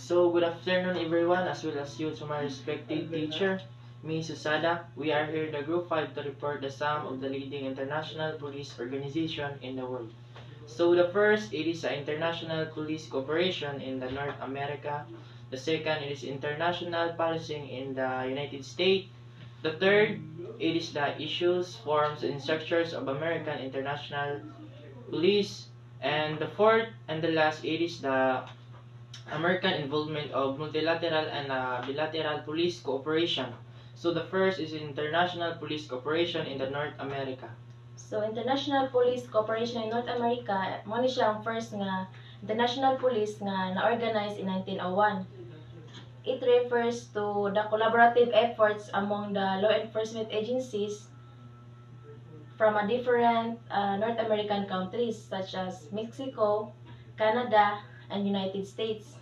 So, good afternoon everyone, as well as you to my respective teacher, Ms. Susada. We are here in the Group 5 to report the sum of the leading international police organization in the world. So, the first, it is the International Police Cooperation in the North America. The second, it is international policing in the United States. The third, it is the issues, forms, and structures of American International Police. And the fourth and the last, it is the American involvement of multilateral and bilateral police cooperation. So the first is international police cooperation in the North America. So international police cooperation in North America, mo ni siya ang first nga international police nga na-organize in 1901. It refers to the collaborative efforts among the law enforcement agencies from a different North American countries such as Mexico, Canada, and United States.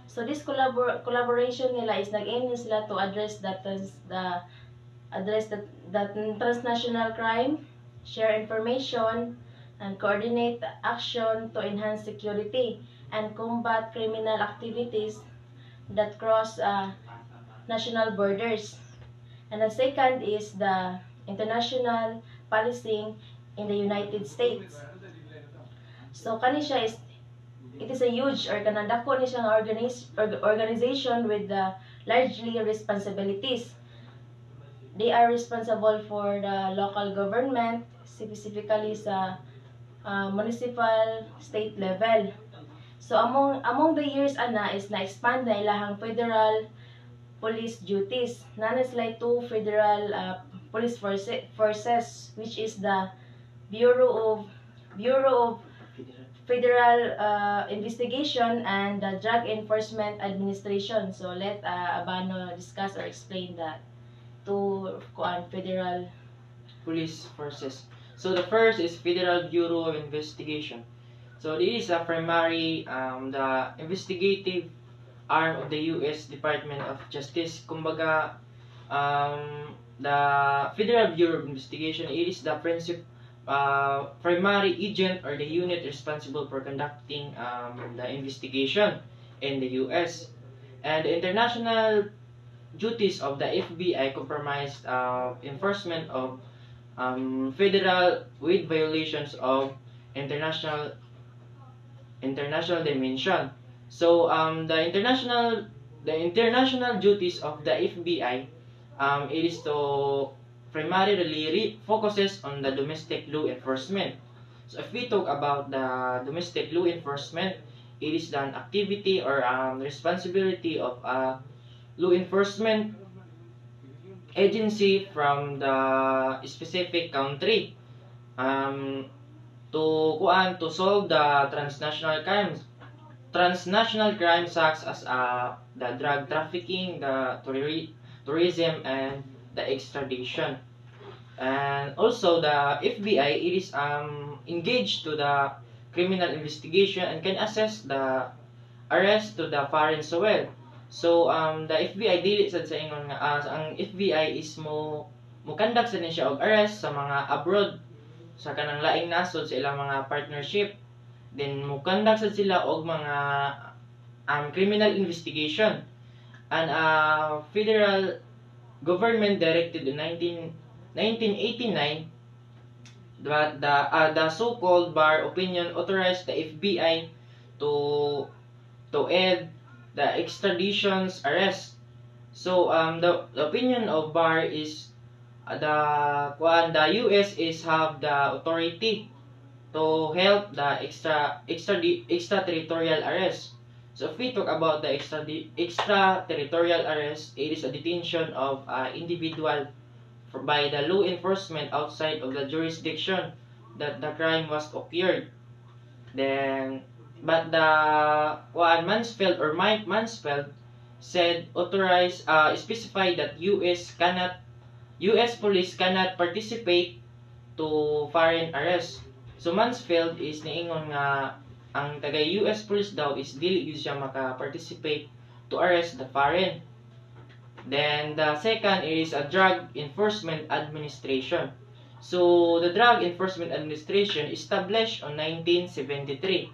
So this collaboration nila is nag-aim sila to address the transnational crime, share information, and coordinate action to enhance security and combat criminal activities that cross national borders. And the second is the international policing in the United States. So kani siya is it is a huge or kanadako ni siyang organization with largely responsibilities. They are responsible for the local government, specifically sa municipal, state level. So among the years ana is na-expand na ilahang federal police duties. Nana sila two federal police forces, which is the Bureau of Federal Investigation and the Drug Enforcement Administration. So let Abano discuss or explain that to federal police forces. So the first is Federal Bureau of Investigation. So this is a primary the investigative arm of the U.S. Department of Justice. Kumbaga, the Federal Bureau of Investigation, it is the primary agent or the unit responsible for conducting the investigation in the U.S. And the international duties of the FBI comprised enforcement of federal with violations of international dimension. So the international duties of the FBI, it is to primarily focuses on the domestic law enforcement. So if we talk about the domestic law enforcement, it is an activity or responsibility of a law enforcement agency from the specific country to solve the transnational crimes such as the drug trafficking, the tourism, and the extradition. And also the FBI, it is engaged to the criminal investigation and can assess the arrest to the foreign soil. So the FBI dili sad sa ingon nga ang FBI is mo conduct sa siya og arrest sa mga abroad sa kanang laing nasod sa ilang mga partnership. Then mo conduct sad sila og mga criminal investigation. And federal government directed in 1989 that the so-called Barr opinion authorized the FBI to aid the extradition's arrest. So the opinion of Barr is the US is have the authority to help the extraterritorial arrest. So if we talk about the extraterritorial arrest, it is a detention of individual by the law enforcement outside of the jurisdiction that the crime was occurred. Then, but the Mansfield or Mike Mansfield said specified that US police cannot participate to foreign arrest. So Mansfield is niingon nga ang taga US police daw is dili yun siya maka-participate to arrest the foreign. Then the second is a Drug Enforcement Administration. So the Drug Enforcement Administration established on 1973.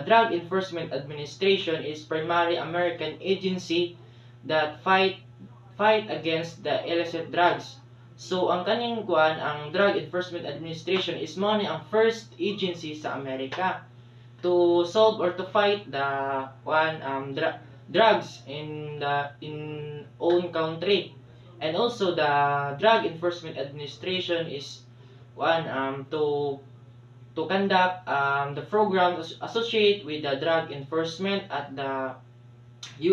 Drug Enforcement Administration is primarily American agency that fight against the illicit drugs. So ang kaning kuan, ang Drug Enforcement Administration is mo ni ang first agency sa Amerika to solve or to fight the kuan drugs in own country. And also the Drug Enforcement Administration is kuan to conduct the programs associated with the drug enforcement at the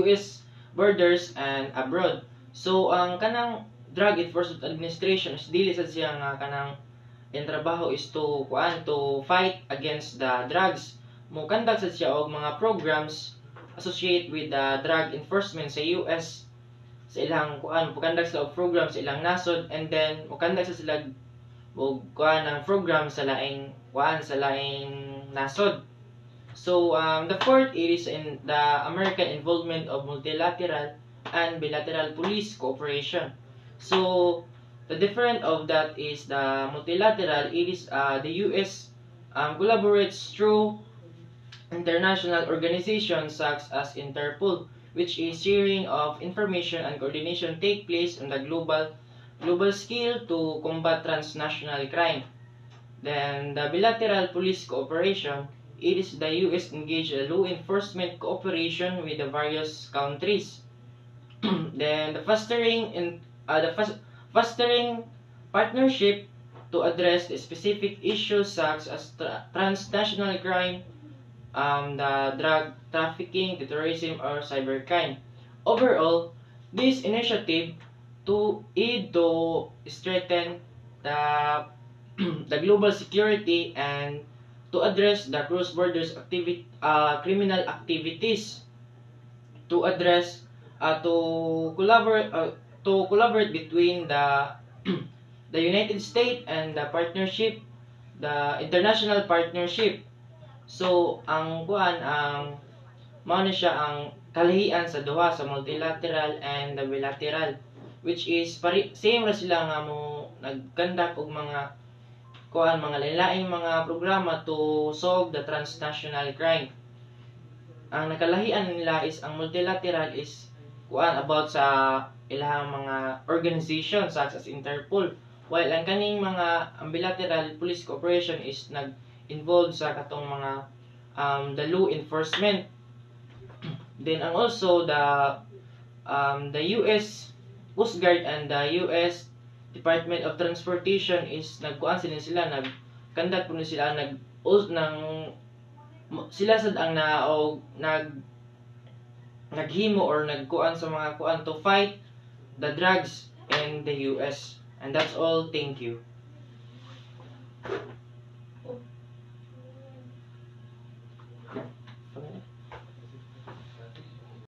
US borders and abroad. So ang kanang Drug Enforcement Administration is dili sad siya nga kanang yung trabaho is to fight against the drugs. Mo conduct sad siya og mga programs associated with the drug enforcement sa US sa ilang kuan, conduct sila og program sa ilang nasod, and then mo conduct sila og kuan ang program sa laing kuan sa laing nasod. So the fourth is in the American involvement of multilateral and bilateral police cooperation. So the different of that is the multilateral. It is the US collaborates through international organizations such as Interpol, which is sharing of information and coordination take place on the global scale to combat transnational crime. Then the bilateral police cooperation, it is the US engaged in law enforcement cooperation with the various countries. Then the fostering partnership to address the specific issues such as transnational crime, the drug trafficking, the terrorism, or cybercrime. Overall, this initiative to aid to strengthen the the global security and to address the cross-border criminal activities, to address to collaborate between the the United States and the international partnership. So ang kuan ang mao ni siya ang kalahian sa duha sa multilateral and the bilateral, which is same ra sila nga mo nagkandak og mga kuan mga lain-laing mga programa to solve the transnational crime. Ang nakalahian nila is ang multilateral is kuan about sa ilahang mga organization such as Interpol, while ang kaning mga ang bilateral police cooperation is involved sa katong mga the law enforcement. Then ang also the US Coast Guard and the US Department of Transportation is nagkuan sila nag-conduct po sila sila sad ang naghimo or nagkuan sa mga kuan to fight the drugs in the US. And that's all. Thank you.